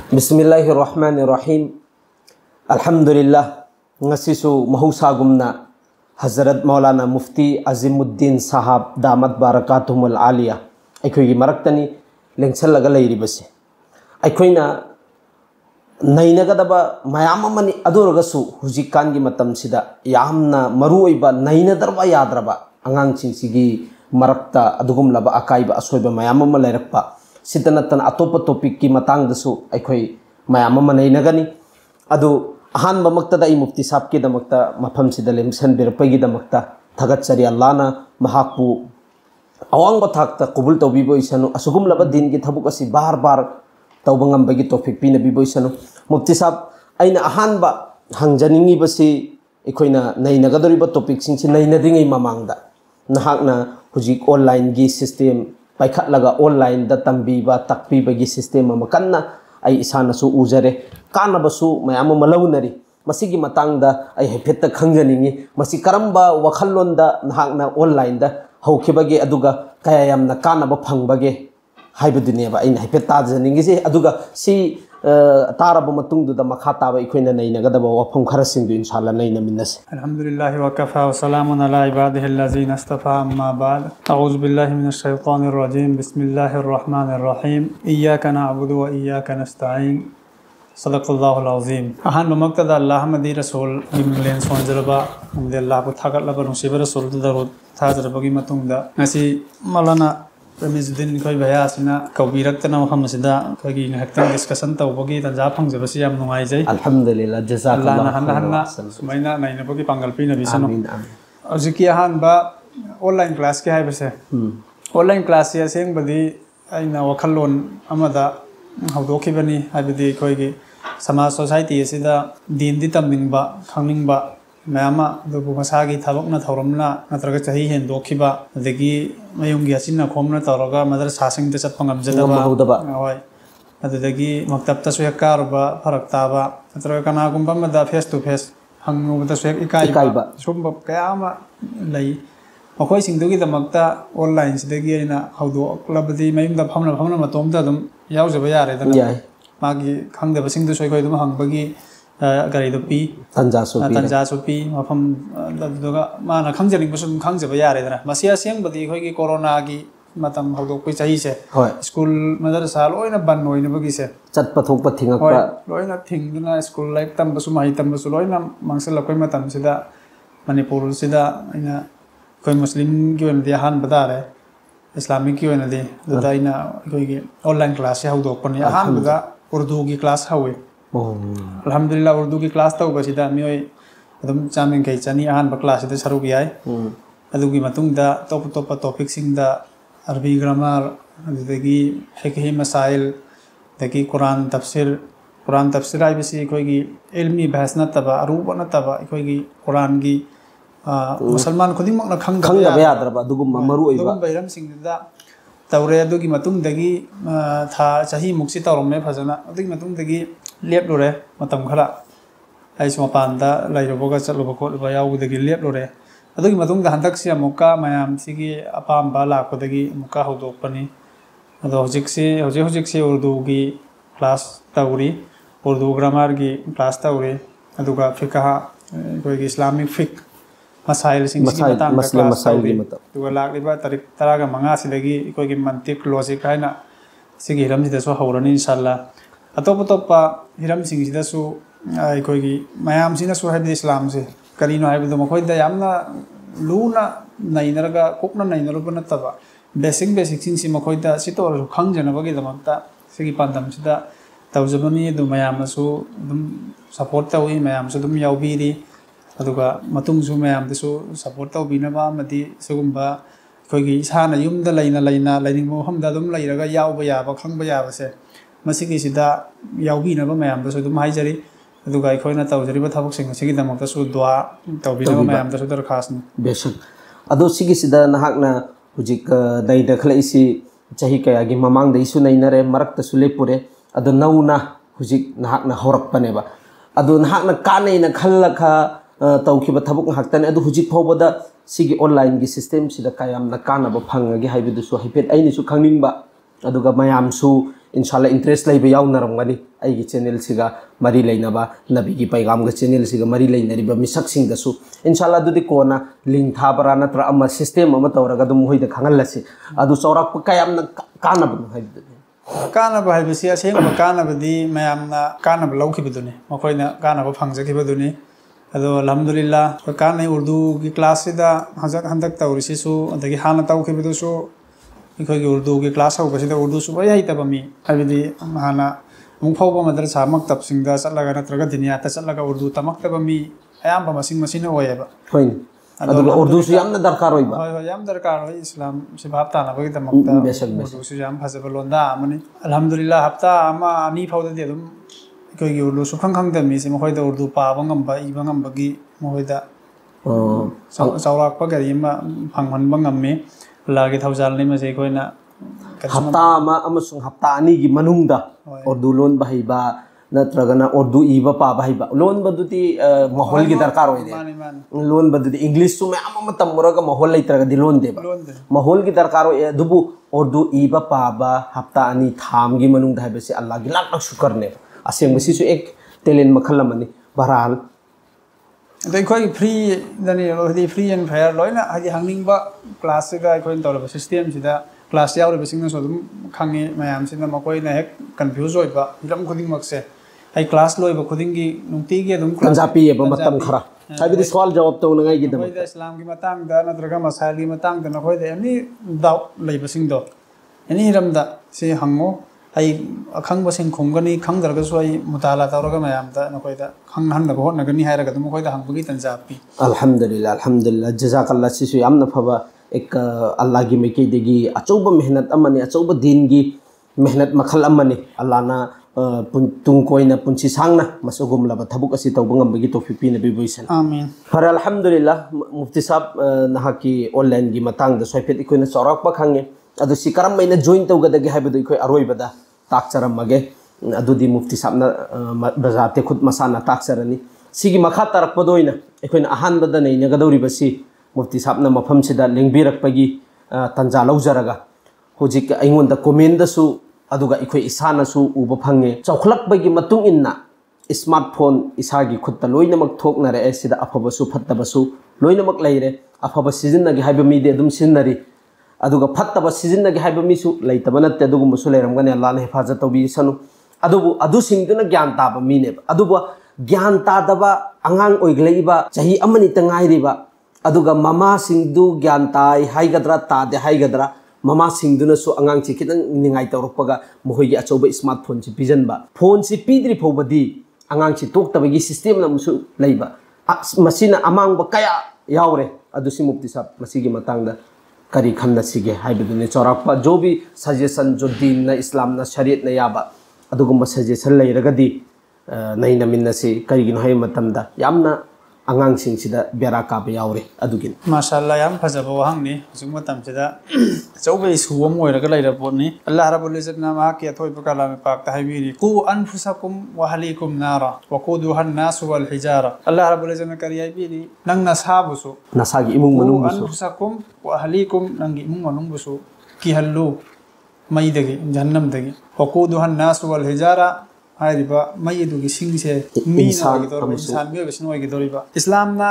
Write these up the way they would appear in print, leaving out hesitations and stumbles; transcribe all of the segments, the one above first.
Bismillahirrahmanirrahim. Alhamdulillah. Ngasisu mahusagumna Hazrat Maulana Mufti Azimuddin Sahab Damat Barakatumul Aliyah. Aikoy maraktani lengsalaga layribase. Aikoyna nainagadaba mayamamani aduragasu hujikangi matamsida yamna maruoiba nainadarba yadraba angangsingigi marakta adugumlaba akaiba asoiba mayamama layrakpa. Sitanatan atopa topik ki matang dasu aikoi mayama manai nagani adu ahan bamakta da mufti sahab ki damakta mafam sida lemsan birpagi damakta thagat sari allahna mahakpu awang bathakta kubul tawbibo isanu asugum laba din ki thabuk asi bar tawbangam bagi topik pina bibo isanu mufti sahab aina ahan ba hangjaningi basi ikoina nai nagadori ba topik singsi nai nadingai mamangda nahakna hujik online gi system Paikat laga online da tambiba takpi bagi sistem makanna ay isana su ujare kana basu mayama malawnari masigi matang da ay hepetta khangjaningi masi karamba wakhallon da nahakna online da hawkibage aduga kaya yamna kana ba phangbage haibudune ba ina hepetta janingi se aduga si taraba matung da makhata ba ikoina nainaga da wafam kharasing du inshallah naina minnas alhamdulillah wa kafa wa salamun ala ibadihi allazina istafa amma ba'd a'udhu billahi minash shaitanir rajim bismillahir rahmanir rahim iyyaka na'budu wa iyyaka nasta'in sadaqallahul azim ahan maqtada allah madi rasul imlen sonjaraba alhamdulillah bu thagat laba nusiba rasul darut thajraba gi matung da ngasi malana Ramizuddin koi bhaya asina kaubirakna maham masida koi ngahakta discussion tawbagi tanja phangjabasi yam nungai jai alhamdulillah jazakallah Allah sumaina naina bagi pangalpi nabi sano aziki ahan ba online class ke hai base online class ya seng badi aina wakhallon amada hawdoki bani habidi koi gi samaj society asida din di tamningba khangningba mayama dubu masagi thabakna thauramna natraga chahi hen dokhiba adagi mayumgi asinna khomna tawraga madrasa sing de chatpa ngamjadaba hoi adagi maktabta su yakarba faraktaba natraga kana gumba mada face to face hangnu da su ikaiba sumba kayama lei makoi singdugi damakta online sidagi ina hawdo labadi mayumda phamna matomda dum yaujaba yare da magi khangdaba singdu soi koi dum hangbagi gari do pi tanja sopi mafam daga mana khangjaring basum khangjaba yare dana masia seng badi khoi gi corona gi matam hawdo koi chahi se school madrasa loina ban noina bagi se chat pathok pathingakpa loina thingduna school life tam basum hai tam basu loina mangsal koi matam sida manipur sida ina koi muslim gi wen dia han badare islamic gi wen de da ina koi gi online class hawdo pani han buga urdu gi class hawe alhamdulillah urdu ki class tau basida mioi adum chamin kai chani ahan ba class de saru gi ai adugi matung da top topic sing da arabic grammar adegi fiqh masail degi quran tafsir ai bisi koi gi ilmi bahas na taba aruba na taba koi gi quran gi musalman khuding mak na khangga yadra dugum maru iba dugum bairam sing da tawre adugi matung dagi tha chahi muksi tawrom me phajana adugi matung dagi lep lore matam khara ai suma panda lai roboga chalo ko ba yaw dagi lep lore adugi matung da handak sia muka mayam sigi apam bala ko dagi muka hodo pani ado hojik se urdu gi class tawri urdu grammar gi class tawri aduga fiqh ko gi islamic fiqh masail sing sigi matang masail gi matam duga lak liba tarik taraga manga sidagi ko gi mantik logic haina sigi ram sida so hawrani inshallah atop hiram sing sida su ai koi gi mayam sina su habi islam se karino habi do makoi da yamna luna nainaraga kokna nainaruba nataba basic sing si makoi da sitor khangjana bagi damakta sigi pandam sida tawjabani du mayam su dum support tawi mayam su dum yaubiri aduga matung su mayam su support tawbina ba madi sugumba koi gi sana yumda laina laining mo hamda dum lairaga yauba yaba khangba yaba se masigi sida yaubi na ba mayam da su dum haijari aduga ikhoina tawjari ba thabuk sing sigi damakta su dua tawbi na mayam da su dar khasni besak ado sigi sida nahakna hujik dai da khala isi chahi kaya gi mamang da isu nainare marak ta su lepure ado nauna hujik nahakna horak pane ba ado nahakna kanai na khallakha tawki ba thabuk haktan ado hujik phobada sigi online gi system sida kayam na kana ba phangagi haibidu su hipet aini su khangning ba aduga mayam su इंशाल्लाह interest लेबे यावनारमगनी आइगी channel सिगा मरी लेनबा नबी की पैगाम गा channel सिगा मरी लेनरिबा मिसकसिंग दसु इंशाल्लाह दुदि कोना लिंक थाबरा नत्र अमा सिस्टम अमा तवरगा दुम होइदा खंगलसी अदु चौराक कायामना कानबनु हाइबदु कानबा हाइबसी असेंबा कानबदी मयामना कानबा लौखिबदुनी मखोइना कानबा फंगजखिबदुनी अदो अल्हम्दुलिल्लाह कानै उर्दू की क्लास सिदा हजक हंदक तवरिसिसु अदगी हाना तौखिबदुसु इखोगी उर्दू की क्लास होबसिदा उर्दू सुबा याइतबा मी हाइबदी हाना मुफावबा मदरसा मक्तब सिंगदा चलगा नत्रगा दिनियाता चलगा उर्दू तमक्तबा मी अयामबा मसिंग मसिना ओयबा होइन अदुगा उर्दू सु यामना दरकार होइबा होय होय याम दरकार होय इस्लाम से भाब तानाबगी तमक्ता उर्दू सु याम फजबा लोंदा अमनी अल्हम्दुलिल्लाह हफ्ता अमा अनि फावददी अदुम इखोगी उर्दू सु खंखंगदमी से मखोयदा उर्दू पाबा ngamba इबा ngambagi मखोयदा चौराकपा गरीमा फंगहनबा ngame लागे थौजालनि मसे इखोयना हफ्ता हफ्ता अनी की मनुंगदा उर्दू लोन बहिबा नत्रगना उर्दू इबा पा बहिबा लोन बदुती माहौल की दरकार होइदे लोन बदुती इंग्लिश सु में अमा तमरगा माहौल लेत्रगा दि लोन देबा माहौल की दरकार होय दुबु उर्दू इबा पाबा हफ्ता अनी थाम की मनुंगदा हाबसे अल्लाह की लाख लाख शुक्र ने असेंग मसिसु एक टैलेंट मखल मनी बहरहाल अखोई फ्री दनी फ्री एंड फेयर लोइना हादि हंगनिंगबा क्लास सिगा अखोइन तौरबा सिस्टम सिदा क्लास यावरिबसिंगना सो दुम खंगे मयाम सिना मकोइना हेक कंफ्यूज होइबा हिरम खुदिंग मक्से आई क्लास लोइबा खुदिंगी नुंगतीगी दुम कंजापी एबा मतम खरा हाइबदि सवाल जवाब तौनगाई की दम कोइदा इस्लाम की मतंग दा नत्रगा मसाइल की मतंग दा नखोइदा एनी डाउट लेबसिंग दो एनी हिरमदा से हंगो आई अखंगबसिंग खुंगनी खंगदरगसु आई मुताला तौरगा मयामदा नखोइदा खंगहनबा होनगनी हायरगा दुम खोइदा हंगबगी तंजापी अल्हम्दुलिल्लाह जजाकल्लाह सिसु यामना फबा एक अल्लाह की मेकी देगी अचौबा मेहनत अमने अचौबा दिन की मेहनत मखल अमने अल्लाह ना तुंग कोइना पुंसी सांगना मसुगुमलाबा थबुक असि तौबा ngambagi तौफीक पिने बिबोइसन आमीन फर अल्हम्दुलिल्लाह मुफ्ती साहब नहा की ऑनलाइन की मतंग द सोफेट इकोइना चौराकपा खंगे अदु सि करम मैना जॉइन तौगदगे हाइबदु इकोइ अरोइबदा ताकचरमगे अदुदी मुफ्ती साहब ना बजाते खुद मसाना ताकचरनी सिगी मखा तरकपदोइना इकोइना अहानबदा नैनगदौरिबसी मुफ्ती साहब ना मफम सिदा लेंबिरकपगी तंजा लौजरगा होजिक अइंगोंदा कमेंटदसु अदुगा इखोइ इसानसु उबा फंगे चौखलकपगी मतुंग इन्ना स्मार्टफोन इसागी खुत्ता लोइनमक थोकनरे एसिदा अफबसु फत्तबसु लोइनमक लेइरे अफब सिजिनगे हाइबा मीदे दुम सिनरी अदुगा फत्तबा सिजिनगे हाइबा मीसु लेइतबा नत्ते अदुगुमसु लेरमगने अल्लाह ने हिफाजत तौबीसनु अदुबु अदु सिंगदुना ज्ञान ताबा मीनेबा अदुबु ज्ञान तादबा अंगांग ओइगलेइबा चाही अमनि तंगाइरिबा अदुगा ममा सिंगदु ज्ञान ताई हाइगद्रा तादे हाइगद्रा ममा सिंगदुनसु अंगांग छि खितंग निंगाइ तौरपगा मोहोइगी अचौबा स्मार्टफोन छि पिजनबा फोन छि पिद्रि फोबदी अंगांग छि तोक्तबगी सिस्टम नमसु लेइबा मसिना अमांगबा कया यावरे अदुसि मुफ्ती साहब मसिगी मतंगदा करी खन्ना सिगे हाइबदुने चौराकपा जो भी सजेशन जो दीन ना इस्लाम ना शरीयत ना याबा अदुगुम सजेशन लेरगदी नै नमिन्नसि करिगिनो हाय मतमदा यामना angang बेरा काबे यावरे अदुगिन माशाअल्लाह याम फजबा वहांगनि जुम मतमसिदा चौबे सुवम ओइरगा लैरा पोनी अल्लाह रब्बुल इज्जत ना मा के थोइ बकाला में पाक ताहिबिरी कु अनफुसकुम व अहलिकुम नारा वकुदुहा अन्नास वल हिजारा अल्लाह रब्बुल इज्जत ना करियाई बिनी नंग नसाबुसु नसागी इमुंग मनुंग बुसु अनफुसकुम व अहलिकुम नंगी इमुंग मनुंग बुसु की हल्लु मईदगी जहन्नम दगी वकुदुहा अन्नास वल हिजारा हाइरिबा मईदुगी सिंगसे मीना ओइगदोर इंसान मियोबसिन ओइगदोरिबा इस्लामना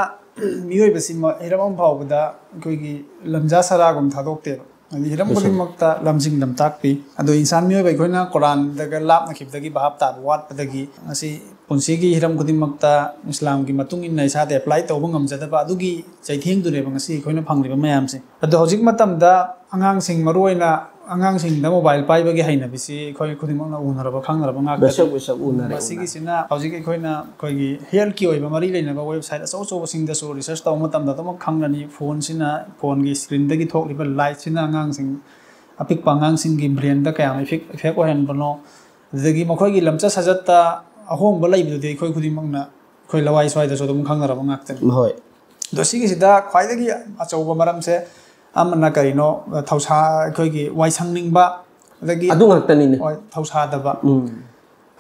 मियोबसिम हिरमम फावबदा कोइगी लमजा सरागुम थादोक्तेबा अनि हिरम खुदिमक्ता लमजिंग लमताकपी अदो इंसान मियोबा इखोइना कुरान दगा लापना खिबदगी भाब ताब वाटपदगी असि पुंसीगी हिरम खुदिमक्ता इस्लाम की मतुंग इन इसादे अप्लाई तौब ngamjadaba adugi chaitheng दुरेबा ngasi इखोइना फंगलिबा मयामसे अदो हौजिक मतमदा angang sing maruina angang sing da mobile paibagi haina bisi khoi khudimang na unaraba khangraba ngak besak unare masigi sina hauji ke khoina khoigi health ki oiba mari leina ba website aso so sing da so research taw matam da tom khangrani phone sina phone gi screen da gi thokliba light sina angang sing apik pangang sing gi brain da kaya effect ohen bano dagi makhoi gi lamcha sajata ahong ba laibu de khoi khudimang na khoi lawai swai da so tom khangraba ngak ta hoi do sigi sida khwai da gi acho ba maram se amna karino thausa khoigi waisangning ba adagi adu ngakta ni thausa daba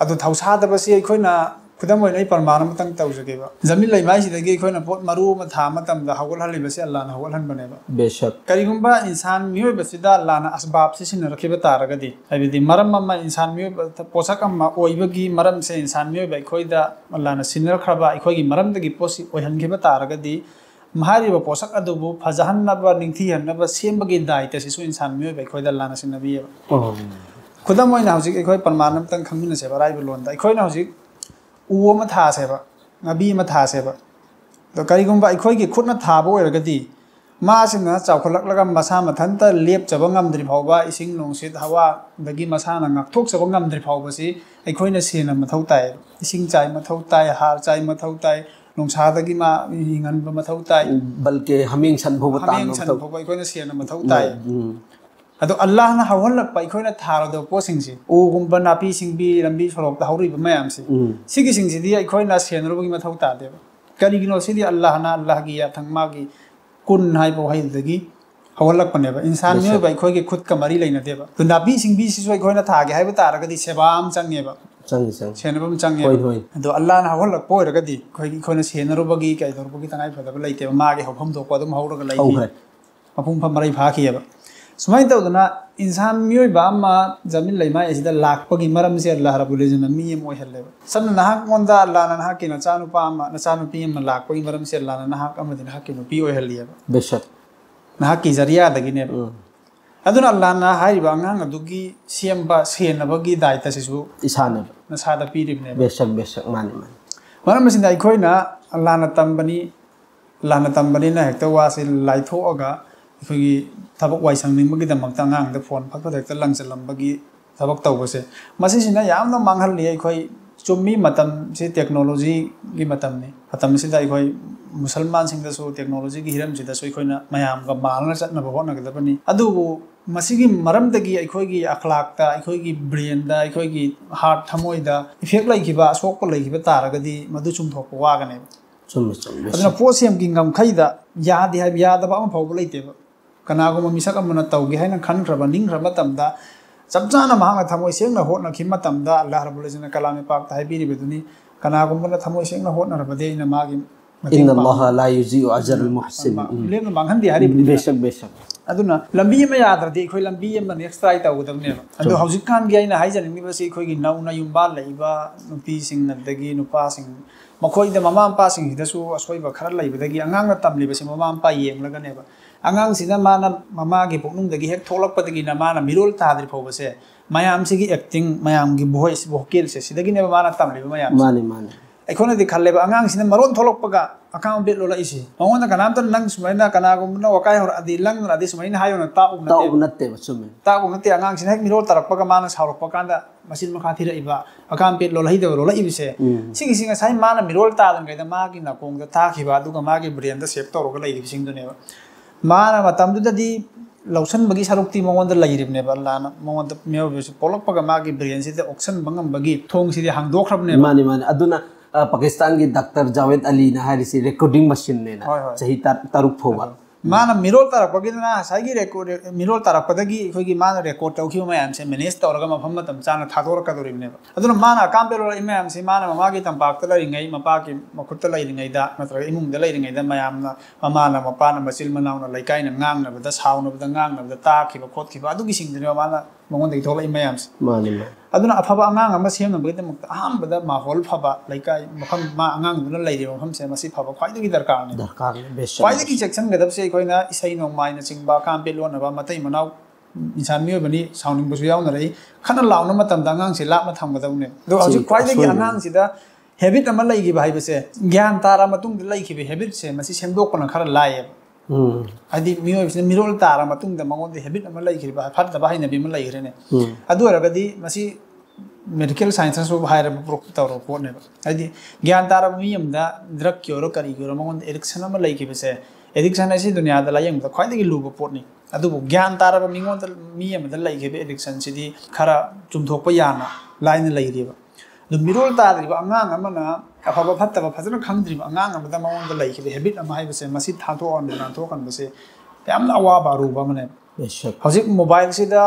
adu thausa daba si khoina खुदम होइना Parman Matang तौजगेबा जमीन लैमाइसिदगी अखोइना pot मरु अमा था मतमदा हौगलहलिबसे अल्लाहना हौगलहनबनेबा बेशक करिगुंबा इंसान मियोबसिदा अल्लाहना असबाब से सिनरखिबा तारगदी हाइबिदि मरम अमा इंसान मियोबा पोषक अमा ओइबगी मरम से इंसान मियोबा अखोइदा अल्लाहना सिनरखरबा अखोइगी मरमदगी पोसि ओइहनखिबा तारगदी महारिबा पोषक अदुबु फजहन्नबा निंथिहन्नबा सेमबगी दायित्वसिसु इंसान मियोबा अखोइदा अल्लाहना सिनबियबा खुदम होइना हौजिक अखोइ परमान मतंग खंगमिनसेबा राइबा लोनदा अखोइना हौजिक उ अमा थासेबा नबी अमा थासेबा तो करिगुंबा अखोइगी खुदना थाबा ओइरगदी मासिना चावखलकलगा मसा मथंता लेपचबा ngamdri फावबा इसिंग नोंसित हवा दगी मसाना ngakthokchaba ngamdri फावबसी अखोइना सेना मथौ ताय इसिंग चाय मथौ ताय हार चाय मथौ ताय नोंसादगी मा हिंगनबा मथौ ताय बल्कि हमिंग सनभोबा तान मथौ अखोइना सेना मथौ ताय अदो अल्लाह ना हवलक अखोइना थारदो पोसिंगसी ओगुंबा नापी सिंबी लंबी सरोक हौरिबा मयामसी सिगी सिंगसिदी अखोइना सेनरबगी मथौ तादेबा करिगिनो सिदी अल्लाह ना अल्लाह की याथंग मागी कुन हाइबो हाइदगी हवलक पनेबा इंसान मियोबा अखोइगे खुद का मरी लेनदेबा तो नापी सिंबी सिसु अखोइना थागे हाइबा तारगदी सेबाम चंगेबा चंग सेनबम चंगेबा अदो अल्लाह ना हवलक पोइरगदी अखोइना सेनरबगी काइदरबगी तंगाइ फदबा लेतेबा मागे हवफम दोको अदुम हौरगा लैखि मपुंग फम मरै फाखियबा सुमाइन तौदना इंसान मियोइबा अमा जमीन लैमा एसिदा लाखपगी मरमसे अल्लाह रब्बुल इज्जत मी मोइहल्लेबा सबना नाहक मोंदा अल्लाह ना नाहक के नचानुपा अमा नचानुपी अमा लाखपगी मरमसे अल्लाह ना नाहक अमदि नाहक के नुपी ओइहल्लियबा बेशक नाहक की जरिया दगिने अदुना अल्लाह ना हाइबा अंगांग अदुगी सेमबा सेनबगी दायित्वसिसु इसाने नसादा पीरिबने बेशक बेशक माने माने मरमसिदा अखोइना अल्लाह ना तंबनी ना हेक्ता वासे लाइथोअगा अखोइगी थबक वाइसंगनिंबगीदमक्ता अंगांगदा फोन फकफदक्ता लंगचलंबगी थबक तौबसे मसिसिना यामना मांगहल्लि अखोइ चुम्मी मतम से टेक्नोलॉजी की मतमने मतमसिदा अखोइ मुसलमान सिंगदसु टेक्नोलॉजी की हिरमसिदसु अखोइना मयामगा मालना चटनबा होनगदबनी अदुबु मसिगी मरमदगी अखोइगी अखलाकता अखोइगी ब्रेनदा अखोइगी हार्ट थमोइदा इफेक्ट लैखिबा असोकपा लैखिबा तारगदी मदु चुमथोकपा वागने चुम्मे चुम्मे अदुना पोसेम की ngam-khayda यादि हाइब यादबा अमा फावबा लैतेबा कनागुमा मिसक अमना तौगे हाइना खनख्रबा निंख्रबा मतमदा चपचाना महांगा थमोइ सेंगना होटनखि मतमदा अल्लाह रब्बुल इज्जत कलामे पाक हाइबिरिबदुनी कनागुमा थमोइ सेंगना होटनरबदे इना मागी इन्ना अल्लाह ला युज़िउ अजरल मुहसिन लेम मांगहंदि हारिबदि बेशक बेशक अदुना लंबी अमा याद्रदि अखोइ लंबी अमा नेक्स्ट ट्राई तौगदबनेबा अदु हौजिकान गी आइना हाइजनिंगनिबसि अखोइगी नौना युम्बा लैबा नुपीसिंग नदगी नुपासिंग मखोइदा ममा मपासिंग हिदसु असोइबा खरा लैबदगी अंगांगना तमलिबसि ममा मपा येंगलगनेबा अंगांगसिना माना ममागी पुकनुंगदगी हेक थोलकपदगिना माना मिरोल ताद्रि फौबसे मयामसिगी एक्टिंग मयामगी वॉइस वोकल से सिदगिनेबा माना तमलिबा मयाम माने माने अखोनदि खल्लेबा अंगांगसिना मरोन थोलकपगा अकाम बेट लोला इसी मंगोना कनामत नंग सुमाइना कनागुमना वकाय होर अदि लंगना अदि सुमाइना हायोना ताउनते बचुमे ताउनते अंगांगसिना हेक मिरोल तरकपगा माना सावरकपा कांदा मसिन मखा थिरइबा अकाम बेट लोला हिदब लोला इबिसे सिंगिसिंगा साइ माना मिरोल तालंगैदा मागी नाकोंगदा ताखिबा अदुगा मागी ब्रेनदा सेव तौरगा लैरिबिसिंगदुनेबा माना मतमदुददी लौसनबगी सरुक्ति मंगोंदा लैरिबनेबा अल्लाहना मंगोंदा मेवबेसु पोलकपगा मागी ब्रेनसिदा ऑक्सन बंगमबगी थोंगसिदि हांगदोखरबनेबा माने माने अदुना पाकिस्तान की डॉक्टर जावेद अली ना हारिसी रिकॉर्डिंग मशीन ने ना सही तारुक फोबा माना मिरोल तारकपगिना साइगी रेकॉर्ड मिरोल तारकपदगी अखोइगी माना रेकॉर्ड तौखिबा मयाम से मैनेज तौरगा मफम मतम चाना थादोरकदोरिबनेबा अदुना माना कामपेलो इमयाम से माना ममागी तंपाकता लैरिङै मपाकी मखुत्ता लैरिङैदा नत्रगा इमुंगदा लैरिङैदा मयामना ममाना मपाना मचिल मनाउना लैकाइना ngangnabada saunabada ngangnabada taakhiba khotkiba adugi singdene माना मंगोंदगी थोला इमयाम से माने अदुना अफबा अंगांग अमा सेमनबगदमक्ता अहमबदा माहौल फबा लैकाइ मफम मा अंगांगदुना लैरिबा मफम से मसि फबा ख्वाइदगी दरकार बेशक ख्वाइदगी सेक्शन गदबसे अखोइना इसै नोंमाइना चिंबा कामपे लोनबा मतै मनाउ इंसान मियोबनी साउनिंग बसु याउना रही खना लाउना मतमदा अंगांग से लापमा थमगदउने दो हजि ख्वाइदगी अंगांग सिदा हैबिट अमा लैगिबा हाइबसे ज्ञान तारा मतुंग लैखिबे हैबिट से मसि सेमदोकना खरा लाये आदि मियोबसिना मिरोल तारा मतुंगदा मंगोंदे हैबिट अमा लैखिबा फदबा हाइनबि अमा लैखरेने अदु अरगदी मसि मेडिकल साइंस सो हायर प्रूफ तौर पोने आदि ज्ञान तारा मियमदा ड्रग क्योरो करी क्योरो मंगोंदे एडिक्शन अमा लैखिबसे एडिक्शन ऐसी दुनिया दा लायंगदा ख्वाइदगी लुबा पोटनी अदुबु ज्ञान तारा मिंगोंदा मियमदा लैखिबे एडिक्शन सिदी खरा चुमथोकपा याना लाइन लैरिबा दु मिरोल ताद्रिबा अंगांग अमना अफबा फत्तबा फजना खंगद्रिबा अंगांग अमदा मंगोंदा लैखिबे हैबिट अमा हाइबसे मसि थाथो ऑन नाथो कनबसे यामना अवाबा रुबा मने बेशक हजिक मोबाइल सिदा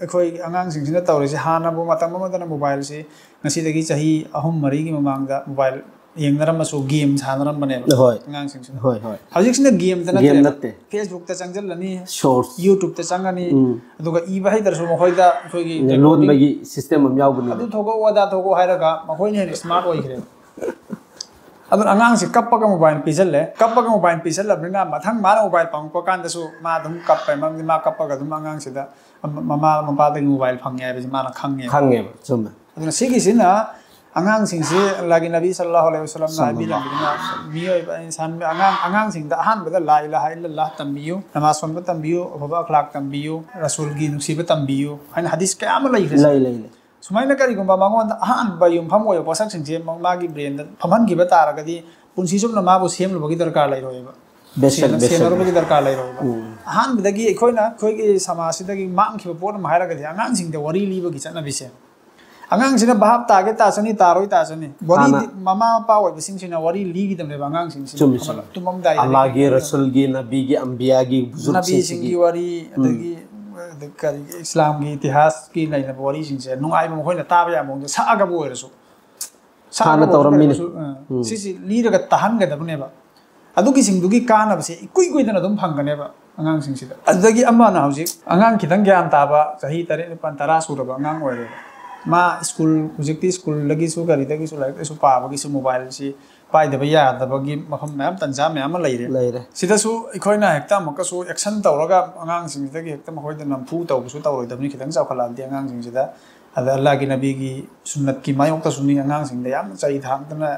ꯑꯩꯈꯣꯏ ꯑꯉꯥꯡꯁꯤꯡꯁꯤꯅ ꯇꯧꯔꯤꯁꯦ ꯍꯥꯟꯅꯕꯨ ꯃꯇꯝ ꯑꯃꯗꯅ ꯃꯣꯕꯥꯏꯜꯁꯤ ꯉꯁꯤꯗꯒꯤ ꯆꯍꯤ 3-4ꯒꯤ ꯃꯃꯥꯡꯗ ꯃꯣꯕꯥꯏꯜ ꯌꯦꯡꯅꯔꯝꯃꯁꯨ ꯒꯦꯝ ꯁꯥꯟꯅꯔꯝꯕꯅꯦꯕ ꯑꯉꯥꯡꯁꯤꯡꯁꯤꯅ ꯍꯧꯖꯤꯛꯁꯤꯅ ꯒꯦꯝꯗ ꯅꯠꯇꯦ ꯐꯦꯁꯕꯨꯛꯇ ꯆꯪꯖꯜꯂꯅꯤ ꯌꯨꯇ꯭ꯌꯨꯕꯇ ꯆꯪꯉꯅꯤ ꯑꯗꯨꯒ ꯏꯕ ꯍꯩꯇꯔꯁꯨ ꯃꯈꯣꯏꯗ ꯑꯩꯈꯣꯏꯒꯤ ꯂꯣꯟꯕꯒꯤ ꯁꯤꯁꯇꯦꯝ ꯑꯃ ꯌꯥꯎꯕꯅꯤ ꯑꯗꯨ ꯊꯣꯛꯑꯣ ꯑꯗꯥ ꯊꯣꯛꯑꯣ ꯍꯥꯏꯔꯒ ꯃꯈꯣꯏꯅ ꯍꯦꯟꯅ ꯁ꯭ꯃꯥꯔꯠ ꯑꯣꯏꯈ꯭ꯔꯦꯕ ꯑꯗꯨꯅ ꯑꯉꯥꯡꯁꯤ ꯀꯞꯄꯒ ꯃꯣꯕꯥꯏꯜ ꯄꯤꯁꯜꯂꯦ ꯀꯞꯄꯒ ꯃꯣꯕꯥꯏꯜ ꯄꯤꯁꯜꯂꯕꯅꯤना ꯃꯊꯪ ꯃꯥꯅ ꯃꯣꯕꯥꯏꯜ ꯄꯥꯡꯉꯛꯄ ꯀꯥꯟꯗꯁꯨ ꯃꯥ ꯑꯗꯨꯝ ꯀꯞꯄꯦ ꯃꯔꯝꯗꯤ ꯃꯥ ꯀꯞꯄꯒ ꯑꯗꯨꯝ ꯑꯉꯥꯡꯁꯤꯗ ꯃꯃꯥ ꯃꯄꯥꯗꯒꯤ ꯃꯣꯕꯥꯏꯜ ꯐꯪꯉꯦ ꯍꯥꯏꯕꯁꯤ ꯃꯥꯅ ꯈꯪꯉꯦꯕ ꯆꯨꯝꯃꯦ ꯑꯗꯨꯅ ꯁꯤꯒꯤꯁꯤꯅ ꯑꯉꯥꯡꯁꯤꯡꯁꯤ ꯑꯜꯂꯥꯍꯒꯤ ꯅꯕꯤ ꯁꯜꯂꯜꯂꯥꯍꯨ ꯑꯂꯩꯍꯤ ꯋꯁꯜꯂꯝꯅ ꯍꯥꯏꯕꯤꯔꯝꯕꯗꯨꯅ ꯃꯤꯑꯣꯏꯕ ꯏꯟꯁꯥꯟ ꯑꯉꯥꯡꯁꯤꯡꯗ ꯑꯍꯥꯟꯕꯗ ꯂꯥ ꯏꯂꯥꯍ ꯏꯜꯂꯜꯂꯥꯍ ꯇꯝꯕꯤꯌꯨ ꯅꯃꯥꯖ ꯁꯣꯟꯕ ꯇꯝꯕꯤꯌꯨ ꯑꯐꯕ ꯑꯈ꯭ꯂꯥꯛ ꯇꯝꯕꯤꯌꯨ ꯔꯁꯨꯜꯒꯤ ꯅꯨꯡꯁꯤꯕ ꯇꯝꯕꯤꯌꯨ ꯍꯥꯏꯅ ꯍꯗꯤꯁ ꯀꯌꯥ ꯑꯃ ꯂꯩꯈ꯭ꯔꯦ ꯁꯨꯃꯥꯏꯅ ꯀꯔꯤꯒꯨꯝꯕ ꯃꯉꯣꯟꯗ ꯑꯍꯥꯟꯕ ꯌꯨꯝꯐꯝ ꯑꯣꯏꯕ ꯄꯣꯠꯁꯛꯁꯤꯡꯁꯦ ꯃꯥꯒꯤ ꯕ꯭ꯔꯦꯟꯗ ꯐꯝꯍꯟꯈꯤꯕ ꯇꯥꯔꯒꯗꯤ ꯄꯨꯟꯁꯤ ꯆꯨꯞꯅ ꯃꯥꯕꯨ ꯁꯦꯝꯂꯨꯕꯒꯤ ꯗꯔꯀꯥꯔ ꯂꯩꯔꯣꯏꯕ ꯁꯦꯟꯅꯔꯨꯕꯒꯤ ꯗꯔꯀꯥꯔ ꯂꯩꯔꯣꯏꯕ ꯑꯍꯥꯟꯕꯗꯒꯤ ꯑꯩꯈꯣꯏꯒꯤ ꯁꯃꯥꯖꯁꯤꯗꯒꯤ ꯃꯥꯡꯈꯤꯕ ꯄꯣꯠ ꯑꯃ ꯍꯥꯏꯔꯒꯗꯤ ꯑꯉꯥꯡꯁꯤꯡꯗ ꯋꯥꯔꯤ ꯂꯤꯕꯒꯤ ꯆꯠꯅꯕꯤꯁꯦ ꯑꯉꯥꯡꯁꯤꯅ ꯚꯥꯞ ꯇꯥꯒꯦ ꯇꯥꯁꯅꯤ ꯇꯥꯔꯣꯏ ꯇꯥꯁꯅꯤ ꯋꯥꯔꯤ ꯃꯃꯥ ꯃꯄꯥ ꯑꯣꯏꯕꯁꯤꯡꯁꯤꯅ ꯋꯥꯔꯤ ꯂꯤꯒꯗꯕꯅꯦꯕ ꯑꯉꯥꯡꯁꯤꯡꯁꯤꯅ ꯇꯨꯝꯃꯝꯗꯥꯏ ꯑꯜꯂꯥꯍꯒꯤ ꯔꯁꯨꯜꯒꯤ ꯅꯕꯤꯒꯤ ꯑꯝꯕꯤꯌꯥꯒꯤ ꯅꯕꯤꯁꯤꯡꯒꯤ ꯋꯥꯔꯤ ꯑꯗꯒꯤ ꯀꯔꯤ ꯏꯁꯂꯥꯝꯒꯤ ꯏꯇꯤꯍꯥꯁꯀꯤ ꯂꯩꯅꯕ ꯋꯥꯔꯤꯁꯤꯡꯁꯦ ꯅꯨꯡꯉꯥꯏꯕ ꯃꯈꯣꯏꯅ ꯇꯥꯕ ꯌꯥꯕ ꯃꯑꯣꯡꯗ ꯁꯛꯑꯒꯕꯨ ꯑꯣꯏꯔꯁꯨ ꯁꯤꯁꯤ ꯂꯤꯔꯒ ꯇꯥꯍꯟꯒꯗꯕꯅꯦꯕ ꯑꯗꯨꯒꯤꯁꯤꯡꯗꯨꯒꯤ ꯀꯥꯟꯅꯕꯁꯦ ꯏꯀꯨꯏ ꯀꯨꯏꯗꯅ ꯑꯗꯨꯝ ꯐꯪꯒꯅꯦꯕ ꯑꯉꯥꯡꯁꯤꯡꯁꯤꯗ ꯑꯗꯨꯗꯒꯤ ꯑꯃꯅ ꯍꯧꯖꯤꯛ ꯑꯉꯥꯡ ꯈꯤꯇꯪ ꯒ꯭ꯌꯥꯟ తాꯕ ꯆꯍꯤ 7, 9, 10 ꯁꯨꯔꯕ ꯑꯉꯥꯡ ꯑꯣꯏꯔꯦꯕ ꯃꯥ ꯍꯧꯖꯤꯛꯇꯤ ꯁ꯭ꯀꯨꯜꯗꯒꯤꯁꯨ ꯀꯔꯤꯗꯒꯤꯁꯨ ꯂꯥꯏꯔꯤꯛ ꯂꯥꯏꯁꯨ ꯄꯥꯕꯒꯤꯁꯨ ꯃꯣꯕꯥꯏꯜꯁꯤ ꯄꯥꯏꯗꯕ ꯌꯥꯗꯕꯒꯤ ꯃꯐꯝ ꯃꯌꯥꯝ ꯇꯟꯖꯥ ꯃꯌꯥꯝ ꯑꯃ ꯂꯩꯔꯦ ꯁꯤꯗꯁꯨ ꯑꯩꯈꯣꯏꯅ ꯍꯦꯛꯇ ꯑꯃꯨꯛꯀꯁꯨ ꯑꯦꯛꯁꯟ ꯇꯧꯔꯒ ꯑꯉꯥꯡꯁꯤꯡꯁꯤꯗꯒꯤ ꯍꯦꯛꯇ ꯃꯈꯣꯏꯗ ꯅꯝꯐꯨ ꯇꯧꯕꯁꯨ ꯇꯧꯔꯣꯏꯗꯕꯅꯤ ꯈꯤꯇꯪ ꯆꯥꯎꯈꯠꯂꯛꯑꯗꯤ ꯑꯉꯥꯡꯁꯤꯡꯁꯤꯗ ꯑꯗ ꯑꯜꯂꯥꯍꯒꯤ ꯅꯕꯤꯒꯤ ꯁꯨꯟꯅꯠꯀꯤ ꯃꯥꯌꯣꯛꯇꯁꯨꯅꯤ ꯑꯉꯥꯡꯁꯤꯡꯗ ꯌꯥꯝꯅ ꯆꯩ ꯊꯥꯡꯗꯅ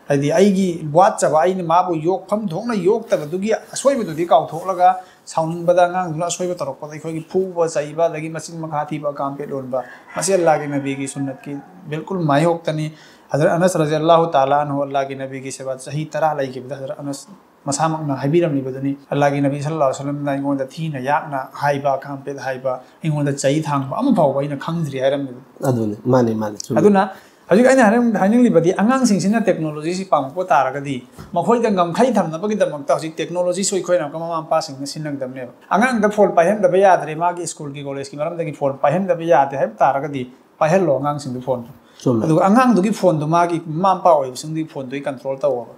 ꯍꯥꯏꯗꯤ ꯑꯩꯒꯤ ꯋꯥꯠꯆꯕ ꯑꯩꯅ ꯃꯥꯕꯨ ꯌꯣꯛꯐꯝ ꯊꯣꯛꯅ ꯌꯣꯛꯇꯕꯗꯨꯒꯤ ꯑꯁꯣꯏꯕꯗꯨꯗꯤ ꯀꯥꯎꯊꯣꯛꯂꯒ ꯁꯥꯎꯅꯤꯡꯕꯗ ꯑꯉꯥꯡꯗꯨꯅ ꯑꯁꯣꯏꯕ ꯇꯧꯔꯛꯄꯗ ꯑꯩꯈꯣꯏꯒꯤ ꯐꯨꯕ ꯆꯩꯕ ꯑꯗꯒꯤ ꯃꯆꯤꯟ ꯃꯈꯥ ꯊꯤꯕ ꯑꯀꯥꯝꯄꯦꯠ ꯂꯣꯟꯕ ꯃꯁꯤ ꯑꯜꯂꯥꯍꯒꯤ ꯅꯕꯤꯒꯤ ꯁꯨꯟꯅꯠꯀꯤ ꯕꯤꯜꯀꯨꯜ ꯃꯥꯌꯣꯛꯇꯅꯤ ꯍꯖꯔꯠ ꯑꯅꯁ ꯔज़ियल्लाहु ताला अन्हु अल्लाहगी नबीगी सेवा चही 10 ꯂꯩꯈꯤꯕꯗ हजरत अनस मसामकना हाइबिरमलिबदुनी अल्लाहगी नबी सल्लल्लाहु अलैहि वसल्लम ना इंगोंदा थीना याकना हाइबा कामपेद हाइबा इंगोंदा चही थांगबा अम फावबा इना खंगद्रि हाइरमनि अदुने माने अदुना हजिक अइना हाइनिंगलिबदि अङांसिंसिना टेक्नोलॉजी सि पांगपो तारगदि मखोइदा ngमखै थमनबगिदमक्ता हजिक टेक्नोलॉजी सोइखोइना ममा मपासिंगना सिनंगदमने अङांगदा फोन पाइहनदबा यादरे मागी स्कूल की कॉलेज की मरमदगी फोन पाइहनदबा यादे हाइब तारगदि पाइहनलो अङांसिंदु फोन अदु अङांदुगी फोन दु मागी ममा मपा ओइबसिंदि फोन दु कंट्रोल तवबा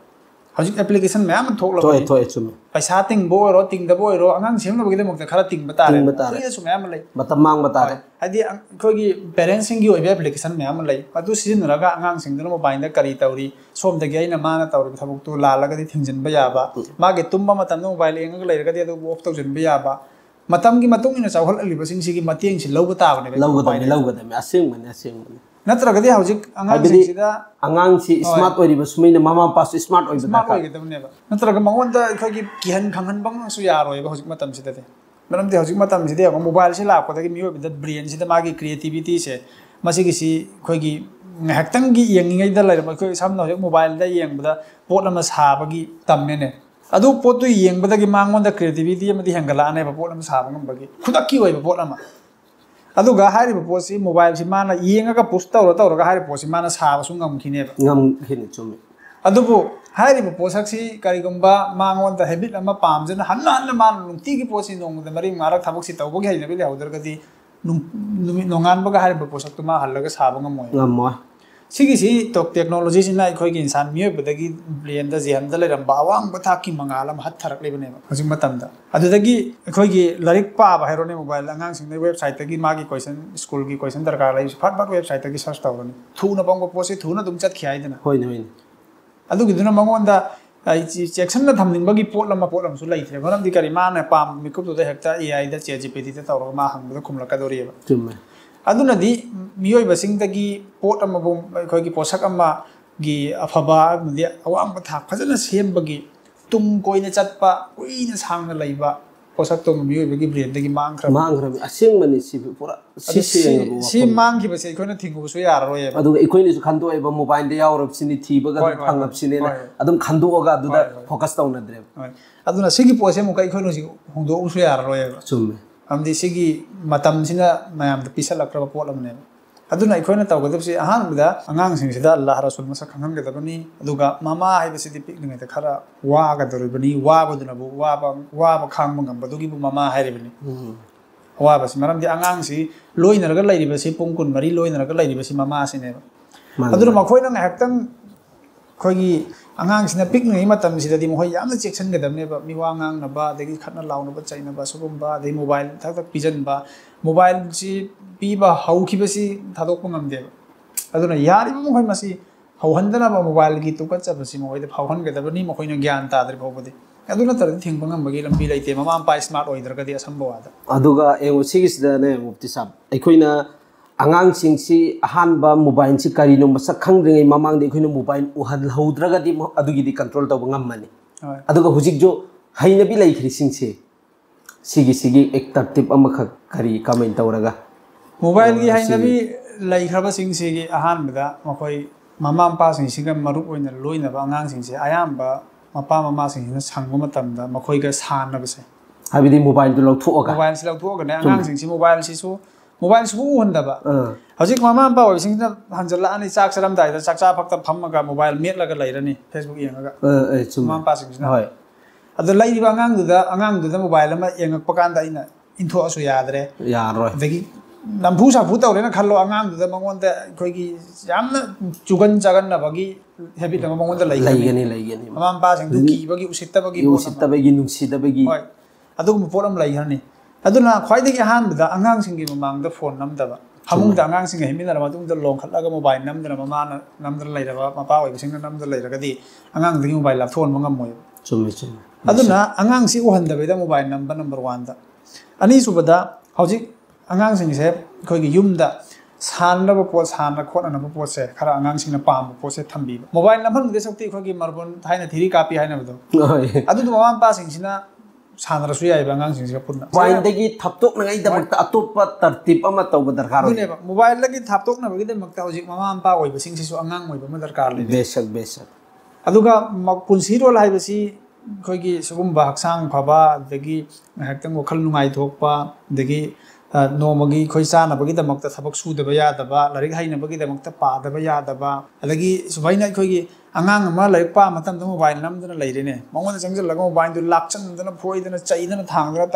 हजिक एप्लीकेशन मैम थोकलबनि पैसा तिंगबो ओरो तिंगदबो ओरो अङांग सेमनबगिदमक्ता खरा तिंगबा तारे फ्रीसु मैम लೈ मतम मांगबा तारे हाइदि अखोगी पेरेंट्स सिंगी ओइबे एप्लीकेशन मैम लೈ अदु सिजिनरगा अङांग सिंगदुन मोबाइल करी तौरी सोमदगी अइना माना तौरी थबुक्तु लालगदि थिंजनबा याबा मागे तुंबा मतमनो मोबाइल एंगग लैरगदि अदु ऑफ तौजनबा याबा मतमगी मतुंगिना चावहललिबसिंसिगी मतेंगसि लौबा ताबने लौगदमे असेंगमने नत्रगदि हौजिक अङांसिंसिदा अङांसि स्मार्ट ओइरिबा सुमैना मामा पास स्मार्ट ओइगदबनेबा नत्रग मंगोंदा अखोगी किहन खंगनबंगसु यारोयबा हौजिक मतमसिददे मरमदि हौजिक मतमसिदे मोबाइल से लापदगी मियोबदा ब्रेन सिदा मागी क्रिएटिविटी से मसिगिसि अखोगी ngahaktangi yengingaida lairama khoi samna hojik mobile da yengbada pot ama sabagi tammene adu pot tu yengbadagi mangonda creativity amadi hangala ane ba pot ama saba ngambagi khudakki oiba pot ama adu ga hari ba pot si mobile si mana yengaga push tawra ga hari pot si mana saba su ngamkhine chumi adu bu hari ba pot saksi karigumba mangonda habit ama pamjana hanna man nungti gi pot si nongda mari marak thabuk si tawbogi haina bile haudargadi नोंगानबगा हारिबा पोसक्तुमा हल्लगा साबा ngमोय सिगिसि तोक technology सिना अखोइगी इंसान मियोबदगी brain दा जेहमदा लेरंबा अवांगबा थाकी मंगालम हत्थरकलेबनेबा हजिक मतमदा अदुदगी अखोइगी लारिक पाबा हाइरोने mobile अङांसिंगने website तगी मागी question school की question दरकार लै फट वेबसाइट तगी सर्च तौरनी थुना पंगो पोसे थुना दुम चतखि हाइदना होइने अदुगिदुना मंगोंदा चेक्शन थमनिंबगी पोटलमसु लैथ्रे मरमदि करी माने पाम मिकुपदुदा हेक्ता एआई दा चैट जीपीटी दा तौरगा मा हंगबदा खुमलकदोरियबा चुम्मे अदुनदि मियोइबसिंगदगी पोट अमबो अखोइगी पोसक अमा गी अफबा मदि अवांग था फजना सेमबगी तुम कोइना चटपा कोइना सांगना लैबा पोसक तो मियोइबगी ब्रेन दगी मांगख्रम असेंगमनि सि पुरा सि मांगखिबसे अखोइना थिंगुबसु याररोय अदु अखोइनिसु खंदोएबा मोबाइल दे यावरबसिनि थीबगा फंगबसिने अदुम खंदोगा अदुदा फोकस तौनद्रे अदुना सिगी पोसे मुका अखोइनो सि होंदोउसु याररोय चुम्मे अमदि सिगी मतमसिना मयामद पिसलक्रबा पोलमने अदुना अखोइना तौगदबसि अहानबदा अङांसिंसिदा अल्लाह रसूल मसक खंगनगदबनि अदुगा मामा हाइबसिदि पिकनिंगैदा खरा वागदरबनि वाबदुनबु वाबा खांग मंगबदुगिबु मामा हाइरबनि ꯑꯋꯥꯕꯁꯤ ꯃꯔꯝꯗꯤ ꯑꯉꯥꯡꯁꯤ ꯂꯣꯏꯅꯔꯒ ꯂꯩꯔꯤꯕꯁꯤ ꯄꯨꯡ 12 ꯂꯣꯏꯅꯔꯒ ꯂꯩꯔꯤꯕꯁꯤ ꯃꯃꯥꯁꯤꯅꯦꯕ ꯑꯗꯨꯅ ꯃꯈꯣꯏꯅ ꯉꯥꯏꯍꯥꯛꯇꯪ ꯑꯩꯈꯣꯏꯒꯤ ꯑꯉꯥꯡꯁꯤꯅ ꯄꯤꯛꯂꯤꯉꯩ ꯃꯇꯝꯁꯤꯗꯗꯤ ꯃꯈꯣꯏ ꯌꯥꯝꯅ ꯆꯦꯛꯁꯤꯟꯒꯗꯕꯅꯦꯕ ꯃꯤꯋꯥ ꯉꯥꯡꯅꯕ ꯑꯗꯒꯤ ꯈꯠꯅ ꯂꯥꯎꯅꯕ ꯆꯩꯅꯕ ꯁꯤꯒꯨꯝꯕ ꯑꯗꯒꯤ ꯃꯣꯕꯥꯏꯜ ꯊꯛ ꯄꯤꯖꯟꯕ ꯃꯣꯕꯥꯏꯜꯁꯤ ꯄꯤꯕ ꯍꯧꯈꯤꯕꯁꯤ ꯊꯥꯗꯣꯛꯄ ꯉꯝꯗꯦꯕ ꯑꯗꯨꯅ ꯌꯥꯔꯤꯕ ꯃꯈꯣꯏ ꯃꯁꯤ ꯍꯧꯍꯟꯗꯅꯕ ꯃꯣꯕꯥꯏꯜꯒꯤ ꯇꯨꯀꯠꯆꯕꯁꯤ ꯃꯈꯣꯏꯗ ꯐꯥꯎꯍꯟꯒꯗꯕꯅꯤ ꯃꯈꯣꯏꯅ ꯒ꯭ꯌꯥꯟ ꯇꯥꯗ꯭ꯔꯤ ꯐꯥꯎꯕꯗꯤ ꯑꯗꯨ ꯅꯠꯇ꯭ꯔꯗꯤ ꯊꯤꯡꯕ ꯉꯝꯕꯒꯤ ꯂꯝꯕꯤ ꯂꯩꯇꯦ ꯃꯃꯥ ꯃꯄꯥ ꯁ꯭ꯃꯥꯔꯠ ꯑꯣꯏꯗ꯭ꯔꯒꯗꯤ ꯑꯁꯝꯕ ꯋꯥꯗ ꯑꯗꯨꯒ ꯌꯦꯡꯉꯨ ꯁꯤꯒꯤꯁꯤꯗꯅꯦ ꯃꯨꯐꯇꯤ ꯁꯥꯕ ꯑꯩꯈꯣꯏꯅ ꯑꯉꯥꯡꯁꯤꯡꯁꯤ ꯑꯍꯥꯟꯕ ꯃꯣꯕꯥꯏꯜꯁꯤ ꯀꯔꯤꯅꯣ ꯃꯁꯛ ꯈꯪꯗ꯭ꯔꯤꯉꯩ ꯃꯃꯥꯡꯗ ꯑꯩꯈꯣꯏꯅ ꯃꯣꯕꯥꯏꯜ ꯎꯍꯜꯍꯧꯗ꯭ꯔꯒꯗꯤ ꯑꯗꯨꯒꯤꯗꯤ ꯀꯟꯇ꯭ꯔꯣꯜ ꯇꯧꯕ ꯉꯝꯃꯅꯤ ꯑꯗꯨꯒ ꯍꯧꯖꯤꯛꯁꯨ ꯍꯩꯅꯕꯤ ꯂꯩꯈ꯭ꯔꯤꯁꯤꯡꯁꯦ ꯁꯤꯒꯤ ꯇꯔꯇꯤꯞ ꯑꯃꯈꯛ ꯀꯔꯤ ꯀꯃꯥꯏꯅ ꯇꯧꯔꯒ ꯃꯣꯕꯥꯏꯜꯒꯤ ꯍꯩꯅꯕꯤ ꯂꯩꯈ꯭ꯔꯕꯁꯤꯡꯁꯤꯒꯤ ꯑꯍꯥꯟꯕꯗ ꯃꯈꯣꯏ ꯃꯃꯥ ꯃꯄꯥꯁꯤꯡꯁꯤꯒ ꯃꯔꯨꯞ ꯑꯣꯏꯅ ꯂꯣꯏꯅꯕ ꯑꯉꯥꯡꯁꯤꯡꯁꯦ ꯑꯌꯥꯝꯕ ꯃꯄꯥ ꯃꯃꯥꯁꯤꯡꯁꯤꯅ ꯁꯪꯕ ꯃꯇꯝꯗ ꯃꯈꯣꯏꯒ ꯁꯥꯟꯅꯕꯁꯦ ꯍꯥꯏꯕꯗꯤ ꯃꯣꯕꯥꯏꯜꯗꯨ ꯂꯧꯊꯣꯛꯑꯒ ꯃꯣꯕꯥꯏꯜꯁꯤ ꯂꯧꯊꯣꯛꯑꯒꯅꯦ ꯑꯉꯥꯡꯁꯤꯡꯁꯤ ꯃꯣꯕꯥꯏꯜꯁꯤꯕꯨ ꯎꯍꯟꯗꯕ ꯍꯧꯖꯤꯛ ꯃꯃꯥ ꯃꯄꯥ ꯑꯣꯏꯕꯁꯤꯡꯁꯤꯅ ꯍꯟꯖꯜꯂꯛꯑꯅꯤ ꯆꯥꯛ ꯆꯥꯔꯝꯗꯥꯏꯗ ꯆꯥꯛꯆꯥ ꯐꯛꯇ ꯐꯝꯃꯒ ꯃꯣꯕꯥꯏꯜ ꯃꯦꯠꯂꯒ ꯂꯩꯔꯅꯤ ꯐꯦꯁꯕꯨꯛ ꯌꯦꯡꯉꯒ ꯃꯃꯥ ꯃꯄꯥꯁꯤꯡꯁꯤꯅ ꯑꯗꯣ ꯂꯩꯔꯤꯕ ꯑꯉꯥꯡꯗꯨꯗ ꯃꯣꯕꯥꯏꯜ ꯑꯃ ꯌꯦꯡꯉꯛꯄ ꯀꯥꯟꯗ ꯑꯩꯅ ꯏꯟꯊꯣꯛꯑꯁꯨ ꯌꯥꯔꯣꯏ ꯑꯗꯒꯤ ꯅꯝꯐꯨ ꯁꯥꯐꯨ ꯇꯧꯔꯦꯅ ꯈꯜꯂꯣ ꯑꯉꯥꯡꯗꯨꯗ ꯃꯉꯣꯟꯗ ꯑꯩꯈꯣꯏꯒꯤ ꯌꯥꯝꯅ ꯆꯨꯒꯟ ꯆꯥꯒꯟꯅꯕꯒꯤ ꯍꯦꯕꯤꯠ ꯑꯃ ꯃꯉꯣꯟꯗ ꯂꯩꯒꯅꯤ ꯃꯃꯥ ꯃꯄꯥꯁꯤꯡꯗꯨ ꯀꯤꯕꯒꯤ ꯎꯁꯤꯠꯇꯕꯒꯤ ꯅꯨꯡꯁꯤꯗꯕꯒꯤ ꯍꯣꯏ ꯑꯗꯨꯒꯨꯝꯕ ꯄꯣꯠ ꯑꯃ ꯂꯩꯈ꯭ꯔꯅꯤ ꯑꯗꯨꯅ ꯈ꯭ꯋꯥꯏꯗꯒꯤ ꯑꯍꯥꯟꯕꯗ ꯑꯉꯥꯡꯁꯤꯡꯒꯤ ꯃꯃꯥꯡꯗ ꯐꯣꯟ ꯅꯝꯗꯕ ꯐꯃꯨꯡꯗ ꯑꯉꯥꯡꯁꯤꯡꯒ ꯍꯤꯞꯃꯤꯟꯅꯔ ꯃꯇꯨꯡꯗ ꯂꯣꯡꯈꯠꯂꯒ ꯃꯣꯕꯥꯏꯜ ꯅꯝꯗꯅ ꯃꯃꯥꯅ ꯅꯝꯗꯅ ꯂꯩꯔꯕ ꯃꯄꯥ ꯑꯣꯏꯕꯁꯤꯡꯅ ꯅꯝꯗꯅ ꯂꯩꯔꯒꯗꯤ ꯑꯉꯥꯡꯗꯒꯤ ꯃꯣꯕꯥꯏꯜ ꯂꯥꯞꯊꯣꯛꯍꯟꯕ ꯉꯝꯃꯣꯏꯕ ꯆꯨꯝꯃꯤ ꯑꯗꯨꯅ ꯑꯉꯥꯡꯁꯤ ꯎꯍꯟꯗꯕꯤꯗ ꯃꯣꯕꯥꯏꯜ ꯅꯝꯕ ꯅꯝꯕꯔ 1ꯗ ꯑꯅꯤꯁꯨꯕꯗ ꯍꯧꯖꯤꯛ ꯑꯉꯥꯡꯁꯤꯡꯁꯦ ꯑꯩꯈꯣꯏꯒꯤ ꯌꯨꯝꯗ ꯁꯥꯟꯅꯕ ꯄꯣꯠ ꯁꯥꯟꯅ ꯈꯣꯠꯅꯅꯕ ꯄꯣꯠꯁꯦ ꯈꯔ ꯑꯉꯥꯡꯁꯤꯡꯅ ꯄꯥꯝꯕ ꯄꯣꯠꯁꯦ ꯊꯝꯕꯤꯕ ꯃꯣꯕꯥꯏꯜ ꯅꯝꯍꯟꯕꯗ ꯁꯛꯇꯤ ꯑꯩꯈꯣꯏꯒꯤ ꯃꯥꯔꯕꯣꯜ ꯊꯥꯏꯅ ꯊꯤꯔꯤ ꯀꯥꯞꯄꯤ ꯍꯥꯏꯅꯕꯗꯣ ꯑꯗꯨꯗꯣ ꯃꯃꯥ ꯃꯄꯥꯁꯤꯡꯁꯤꯅ ꯁꯥꯟꯅꯔꯁꯨ ꯌꯥꯏꯕ ꯑꯉꯥꯡꯁꯤꯡꯁꯤꯒ ꯄꯨꯟꯅ ꯃꯣꯕꯥꯏꯜꯗꯒꯤ ꯊꯥꯞꯇꯣꯛꯅꯉꯥꯏꯗꯃꯛꯇ ꯑꯇꯣꯞꯄ ꯇꯔꯇꯤꯞ ꯑꯃ ꯇꯧꯕ ꯗꯔꯀꯥꯔ ꯑꯣꯏ ꯑꯗꯨꯅꯦꯕ ꯃꯣꯕꯥꯏꯜꯗꯒꯤ ꯊꯥꯞꯇꯣꯛꯅꯕꯒꯤꯗꯃꯛꯇ ꯍꯧꯖꯤꯛ ꯃꯃꯥ ꯃꯄꯥ ꯑꯣꯏꯕꯁꯤꯡꯁꯤꯁꯨ ꯑꯉꯥꯡ ꯑꯣꯏꯕ ꯑꯃ ꯗꯔꯀꯥꯔ ꯂꯩ ꯕꯦꯁꯛ ꯑꯗꯨꯒ ꯄꯨꯟꯁꯤꯔꯣꯜ ꯍꯥꯏꯕꯁꯤ ꯑꯩꯈꯣꯏꯒꯤ ꯁꯤꯒꯨꯝꯕ ꯍꯛꯆꯥꯡ ꯐꯕ ꯑꯗꯒꯤ ꯉꯥꯏꯍꯥꯛꯇꯪ ꯋꯥꯈꯜ ꯅꯨꯡꯉꯥꯏꯊꯣꯛꯄ ꯑꯗꯒꯤ ꯅꯣꯡꯃꯒꯤ ꯑꯩꯈꯣꯏ ꯆꯥꯅꯕꯒꯤꯗꯃꯛꯇ ꯊꯕꯛ ꯁꯨꯗꯕ ꯌꯥꯗꯕ ꯂꯥꯏꯔꯤꯛ ꯍꯩꯅꯕꯒꯤꯗꯃꯛꯇ ꯄꯥꯗꯕ ꯌꯥꯗꯕ ꯑꯗꯒꯤ ꯁꯨꯃꯥꯏꯅ ꯑꯩꯈꯣꯏꯒꯤ ꯑꯉꯥꯡ ꯑꯃ ꯂꯥꯏꯔꯤꯛ ꯄꯥꯕ ꯃꯇꯝꯗ ꯃꯣꯕꯥꯏꯜ ꯅꯝꯗꯅ ꯂꯩꯔꯦꯅꯦ ꯃꯉꯣꯟꯗ ꯆꯪꯁꯤꯜꯂꯒ ꯃꯣꯕꯥꯏꯜꯗꯨ ꯂꯥꯛꯆꯟꯗꯅ ꯐꯣꯏꯗꯅ ꯆꯩꯗꯅ ꯊꯥꯡꯗꯅ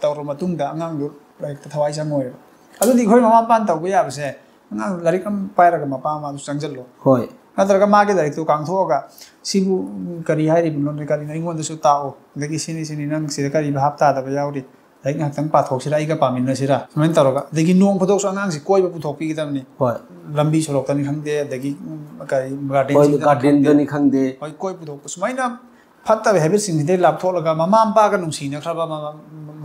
ꯇꯧꯔ ꯃꯇꯨꯡꯗ ꯑꯉꯥꯡꯗꯨ ꯂꯥꯏꯔꯤꯛꯇ ꯊꯋꯥꯏ ꯆꯪꯉꯣꯏꯕ ꯑꯗꯨꯗꯤ ꯑꯩꯈꯣꯏ ꯃꯃꯥ ꯃꯄꯥꯅ ꯇꯧꯕ ꯌꯥꯕꯁꯦ ꯑꯉꯥꯡ ꯂꯥꯏꯔꯤꯛ ꯑꯃ ꯄꯥꯏꯔꯒ ꯃꯄꯥ ꯃꯃꯥꯗꯨ ꯆꯪꯁꯤꯜꯂꯣ ꯅꯠꯇ꯭ꯔꯒ ꯃꯥꯒꯤ ꯂꯥꯏꯔꯤꯛꯇꯨ ꯀꯥꯡꯊꯣꯛꯑꯒ ꯁꯤꯕꯨ ꯀꯔꯤ ꯍꯥꯏꯔꯤꯕꯅꯣ ꯀꯔꯤꯅꯣ ꯑꯩꯉꯣꯟꯗꯁꯨ ꯇꯥꯛꯑꯣ ꯑꯗꯒꯤ ꯁꯤꯅꯤ ꯅꯪ ꯁꯤꯗ ꯀꯔꯤ ꯚꯥꯞ ꯇꯥꯗꯕ ꯌꯥꯎꯔꯤ ꯂꯥꯏꯔꯤꯛ ꯉꯥꯛꯇꯪ ꯄꯥꯊꯣꯛꯁꯤꯔꯥ ꯑꯩꯒ ꯄꯥꯃꯤꯟꯅꯁꯤꯔꯥ ꯁꯨꯃꯥꯏꯅ ꯇꯧꯔꯒ ꯑꯗꯒꯤ ꯅꯣꯡ ꯐꯥꯗꯣꯛꯁꯨ ꯑꯉꯥꯡꯁꯤ ꯀꯣꯏꯕ ꯄꯨꯊꯣꯛꯄꯤꯒꯗꯕꯅꯤ ꯂꯝꯕꯤ ꯁꯣꯔꯣꯛꯇꯅꯤ ꯈꯪꯗꯦ ꯑꯗꯒꯤ ꯀꯔꯤ ꯒꯥꯔꯗꯦꯟꯗꯅꯤ ꯈꯪꯗꯦ ꯍꯣꯏ ꯀꯣꯏ ꯄꯨꯊꯣꯛꯄ ꯁꯨꯃꯥꯏꯅ ꯐꯠꯇꯕ ꯍꯦꯕꯤꯠꯁꯤꯡꯁꯤꯗꯩ ꯂꯥꯞꯊꯣꯛꯂꯒ ꯃꯃꯥ ꯃꯄꯥꯒ ꯅꯨꯡꯁꯤꯅꯈ꯭ꯔꯕ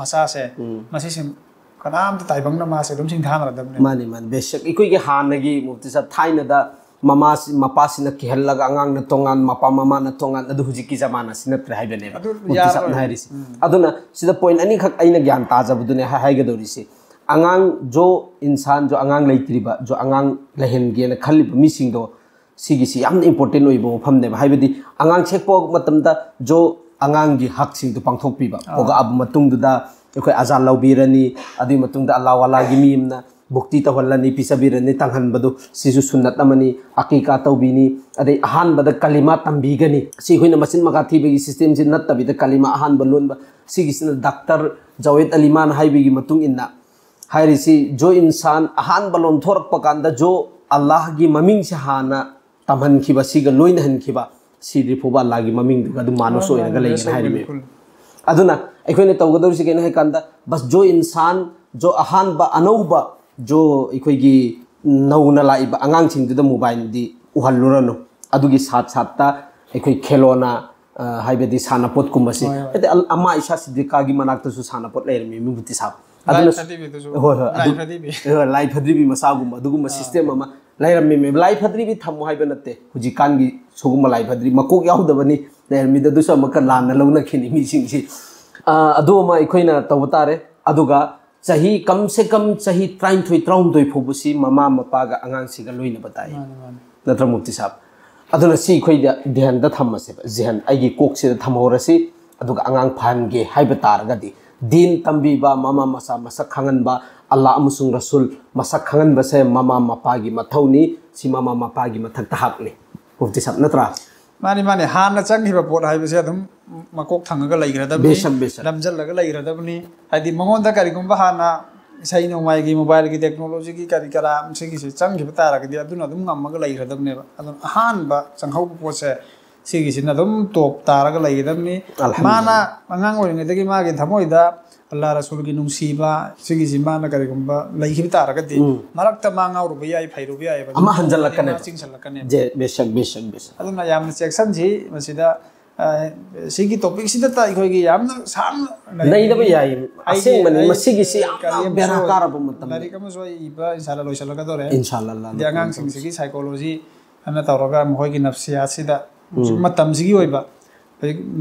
ꯃꯆꯥꯁꯦ ꯃꯁꯤꯁꯦ ꯀꯅꯥꯝꯇ ꯇꯥꯏꯕꯪꯅ ꯃꯥꯁꯦ ꯑꯗꯨꯝ ꯁꯤꯡꯊꯥꯅꯔꯗꯕꯅꯦ ꯃꯥꯅꯤ ꯕꯦꯁꯛ ꯑꯩꯈꯣꯏꯒꯤ ꯍꯥꯟꯅꯒꯤ ꯃꯨꯐꯇꯤ ꯁꯥꯕ ꯊꯥꯏꯅꯗ ꯃꯄꯥꯁꯤꯅ ꯀꯤꯍꯜꯂꯒ ꯑꯉꯥꯡꯅ ꯇꯣꯉꯥꯟ ꯃꯃꯥꯅ ꯇꯣꯉꯥꯟ ꯑꯗꯨ ꯍꯧꯖꯤꯛꯀꯤ ꯖꯃꯥꯅꯁꯤ ꯅꯠꯇ꯭ꯔꯦ ꯍꯥꯏꯕꯅꯦꯕ ꯃꯨꯐꯇꯤ ꯁꯥꯕꯅ ꯍꯥꯏꯔꯤꯁꯤ ꯑꯗꯨꯅ ꯁꯤꯗ ꯄꯣꯏꯟ ꯑꯅꯤꯈꯛ ꯑꯩꯅ ꯒ꯭ꯌꯥꯟ ꯇꯥꯖꯕꯗꯨꯅꯦ ꯍꯥꯏꯒꯗꯧꯔꯤꯁꯤ ꯑꯉꯥꯡ ꯏꯟꯁꯥꯟ ꯑꯉꯥꯡ ꯂꯩꯇ꯭ꯔꯤꯕ ꯑꯉꯥꯡ ꯂꯩꯍꯟꯒꯦꯅ ꯈꯜꯂꯤꯕ ꯃꯤꯁꯤꯡꯗꯣ ꯁꯤꯒꯤꯁꯤ ꯌꯥꯝꯅ ꯏꯝꯄꯣꯔꯇꯦꯟ ꯑꯣꯏꯕ ꯃꯐꯝꯅꯦꯕ ꯍꯥꯏꯕꯗꯤ ꯑꯉꯥꯡ ꯁꯦꯛꯄ ꯃꯇꯝꯗ ꯑꯉꯥꯡꯒꯤ ꯍꯛꯁꯤꯡꯗꯨ ꯄꯥꯡꯊꯣꯛꯄꯤꯕ ꯄꯣꯛꯂꯛꯑꯕ ꯃꯇꯨꯡꯗꯨꯗ ꯑꯩꯈꯣꯏ ꯑꯖꯥꯟ ꯂꯧꯕꯤꯔꯅꯤ ꯑꯗꯨꯒꯤ ꯃꯇꯨꯡꯗ ꯑꯜꯂꯥ ꯋꯥꯂꯥꯒꯤ ꯃꯤ ꯑꯃꯅ ꯚꯨꯛꯇꯤ ꯇꯧꯍꯜꯂꯅꯤ ꯄꯤꯖꯕꯤꯔꯅꯤ ꯇꯪꯍꯟꯕꯗꯨ ꯁꯤꯁꯨ ꯁꯨꯟꯅꯠ ꯑꯃꯅꯤ ꯑꯀꯤꯀꯥ ꯇꯧꯕꯤꯅꯤ ꯑꯗꯩ ꯑꯍꯥꯟꯕꯗ ꯀꯂꯤꯃꯥ ꯇꯝꯕꯤꯒꯅꯤ ꯁꯤ ꯑꯩꯈꯣꯏꯅ ꯃꯆꯤꯟ ꯃꯀꯥ ꯊꯤꯕꯒꯤ ꯁꯤꯁꯇꯦꯝꯁꯤ ꯅꯠꯇꯕꯤꯗ ꯀꯂꯤꯃꯥ ꯑꯍꯥꯟꯕ ꯂꯣꯟꯕ ꯁꯤꯒꯤꯁꯤꯅ ꯗꯥꯛꯇꯔ ꯖꯋꯦꯠ ꯑꯂꯤꯃꯥꯟ ꯍꯥꯏꯕꯒꯤ ꯃꯇꯨꯡ ꯏꯟꯅ ꯍꯥꯏꯔꯤꯁꯤ ꯏꯟꯁꯥꯟ ꯑꯍꯥꯟꯕ ꯂꯣꯟꯊꯣꯔꯛꯄ ꯀꯥꯟꯗ ꯑꯜꯂꯥꯍꯒꯤ ꯃꯃꯤꯡꯁꯤ ꯍꯥꯟꯅ ꯇꯝꯍꯟꯈꯤꯕ ꯁꯤꯒ ꯂꯣꯏꯅꯍꯟꯈꯤꯕ ꯁꯤꯗꯤ ꯐꯥꯎꯕ ꯑꯜꯂꯥꯍꯒꯤ ꯃꯃꯤꯡꯗꯨꯒ ꯑꯗꯨꯝ ꯃꯥꯅꯨꯁ ꯑꯣꯏꯔꯒ ꯂꯩꯒꯅꯤ ꯍꯥꯏꯔꯤꯃꯦꯕ ꯑꯗꯨꯅ ꯑꯩꯈꯣꯏꯅ ꯇꯧꯒꯗꯧꯔꯤꯁꯤ ꯀꯩꯅꯣ ꯍꯥꯏ ꯀꯥꯟꯗ ꯕꯁ ꯏꯟꯁꯥꯟ ꯑꯍꯥꯟꯕ ꯑꯅꯧꯕ ꯑꯩꯈꯣꯏꯒꯤ ꯅꯧꯅ ꯂꯥꯛꯏꯕ ꯑꯉꯥꯡꯁꯤꯡꯗꯨꯗ ꯃꯣꯕꯥꯏꯜꯗꯤ ꯎꯍꯜꯂꯨꯔꯅꯨ ꯑꯗꯨꯒꯤ ꯁꯥꯠꯇ ꯑꯩꯈꯣꯏ ꯈꯦꯂꯣꯅ ꯍꯥꯏꯕꯗꯤ ꯁꯥꯟꯅꯄꯣꯠꯀꯨꯝꯕꯁꯤ ꯍꯥꯏꯗꯤ ꯑꯃ ꯏꯁꯥ ꯁꯤꯗꯤꯀꯥꯒꯤ ꯃꯅꯥꯛꯇꯁꯨ ꯁꯥꯟꯅꯄꯣꯠ ꯂꯩꯔꯝꯃꯤ ꯃꯨꯐꯇꯤ ꯁꯥꯕ ꯂꯥꯏ ꯐꯗ꯭ꯔꯤꯕꯤ ꯃꯆꯥꯒꯨꯝꯕ ꯑꯗꯨꯒꯨꯝꯕ ꯁꯤꯁꯇꯦꯝ ꯑꯃ ꯂꯩꯔꯝꯃꯤ ꯂꯥꯏ ꯐꯗ꯭ꯔꯤꯕꯤ ꯊꯝꯃꯨ ꯍꯥꯏꯕ ꯅꯠꯇꯦ ꯍꯧꯖꯤꯛꯀꯥꯟꯒꯤ ꯁꯤꯒꯨꯝꯕ ꯂꯥꯏ ꯐꯗ꯭ꯔꯤꯕꯤ ꯃꯀꯣꯛ ꯌꯥꯎꯗꯕꯅꯤ ꯂꯩꯔꯝꯃꯤꯗꯨꯁꯨ ꯑꯃꯨꯛꯀ ꯂꯥꯟꯅ ꯂꯧꯅꯈꯤꯅꯤ ꯃꯤꯁꯤꯡꯁꯤ ꯑꯗꯨ ꯑꯃ ꯑꯩꯈꯣꯏꯅ ꯇꯧꯕ ꯇꯥꯔꯦ ꯑꯗꯨꯒ ꯆꯍꯤ ꯀꯝꯁꯦ ꯀꯝ ꯆꯍꯤ 23 ꯐꯥꯎꯕꯁꯤ ꯃꯃꯥ ꯃꯄꯥꯒ ꯑꯉꯥꯡꯁꯤꯒ ꯂꯣꯏꯅꯕ ꯇꯥꯏ ꯅꯠꯇ꯭ꯔ ꯃꯨꯐꯇꯤ ꯁꯥꯕ ꯑꯗꯨꯅ ꯁꯤ ꯑꯩꯈꯣꯏꯗ ꯙ꯭ꯌꯥꯟꯗ ꯊꯝꯃꯁꯦꯕ ꯑꯩꯒꯤ ꯀꯣꯛꯁꯤꯗ ꯊꯝꯍꯧꯔꯁꯤ ꯑꯗꯨꯒ ꯑꯉꯥꯡ ꯐꯍꯟꯒꯦ ꯍꯥꯏꯕ ꯇꯥꯔꯒꯗꯤ ꯗꯤꯟ ꯇꯝꯕꯤꯕ ꯃꯃꯥ ꯃꯆꯥ ꯃꯁꯛ ꯈꯪꯍꯟꯕ ꯑꯜꯂꯥ ꯑꯃꯁꯨꯡ ꯔꯁꯨꯜ ꯃꯁꯛ ꯈꯪꯍꯟꯕꯁꯦ ꯃꯃꯥ ꯃꯄꯥꯒꯤ ꯃꯊꯧꯅꯤ ꯁꯤ ꯃꯃꯥ ꯃꯄꯥꯒꯤ ꯃꯊꯛꯇ ꯍꯛꯅꯤ ꯃꯨꯐꯇꯤ ꯁꯥꯕ ꯅꯠꯇ꯭ꯔꯥ माने माने हाना चंगिबा पोट हाइबसे अदुम मकोक थंगगा लैग्रदबनी बेशक बेशक लमजल्लगा लैग्रदबनी हाइदि मंगोंदा करिगुंबा हाना इसै नोंमाई की मोबाइल की टेक्नोलॉजी की करी करा सिगी से चंगिबा तारगदि अदुना अदुम ngамमगा लैग्रदबनेबा अदुम हानबा चंगहौ पोसे सिगी सिना अदुम टॉप तारगा लैग्रदबनी माना अंगांग ओरिंगदगी मागे थमोइदा अल्लाह रसूल की नुंसीबा सिगी सिमाना करिगुंबा लैखिबा तारगदि मरक्ता मांगाउरुबा याई फैरुबा याई अमा हंजलकने चिंगसलकने जे बेशक बेशक बेशक अदुना याम सेक्शन जी मसिदा सिगी टॉपिक सिदा ता इखोगी याम साम नैदबा याई असेंग मनि मसिगी सि याम बेरा कारब मतम लारिक अमसो इबा इंशाल्लाह लोइसलगा दोरे इंशाल्लाह दे अंगांग सिंग सिगी साइकोलॉजी अना तौरगा महोगी नफ्सियात सिदा मतम सिगी ओइबा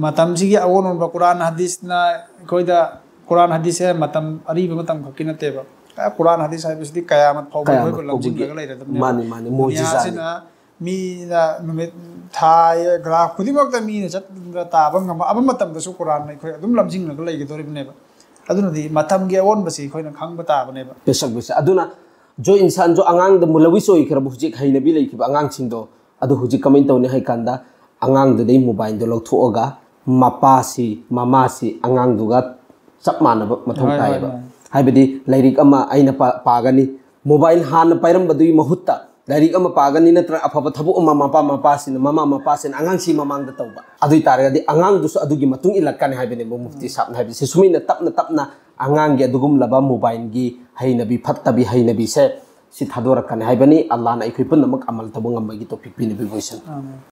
मतम सिगी अवोन ओन कुरान हदीस ना कोइदा कुरान हदीस है मतम अरीब मतम खकी नतेबा कुरान हदीस है बिसदी कयामत फाउबा होइबा लमजिंगगा लैरदबने मानी मानी मोजिजा सिना मी ना नुमित थाय ग्राफ खुदिमकता मी ने चत ताबंग अब मतम दसु कुरान नै खोय अदुम लमजिंगगा लैगदोरिबनेबा अदुनदी मतम गे ओन बसी खोयना खंगबा ताबनेबा बेशक बेशक अदुना जो इंसान जो अंगांग द मुलविस ओइ खरब हुजिक हैनबी लैखिबा अंगांग सिंदो अदु हुजिक कमेंट तौने है कांदा अंगांग दे मोबाइल दो लौथोगा मपासी ममासी अंगांग दुगा सब मानब मथौ तायबा हाइबदी लाइरिक अमा आइना पागनी मोबाइल हान पाइरमबदुई महुत्ता लाइरिक अमा पागनी नत्र अफब थबु अमा मपासिन ममा मपासिन अंगांगसी ममांग द तौबा अदुई तारगदी अंगांग दुसु अदुगी मतुंग इलक्कन हाइबने मुफ्ती साहब हाइबि से सुमिना तपना तपना अंगांग गे दुगुम लबा मोबाइल गी हैनबी फत्तबी हैनबी से सि थादोरकन हाइबनी अल्लाह ना इखै पुनमक अमल तबु ngambagi टॉपिक पिनि बिबोइसन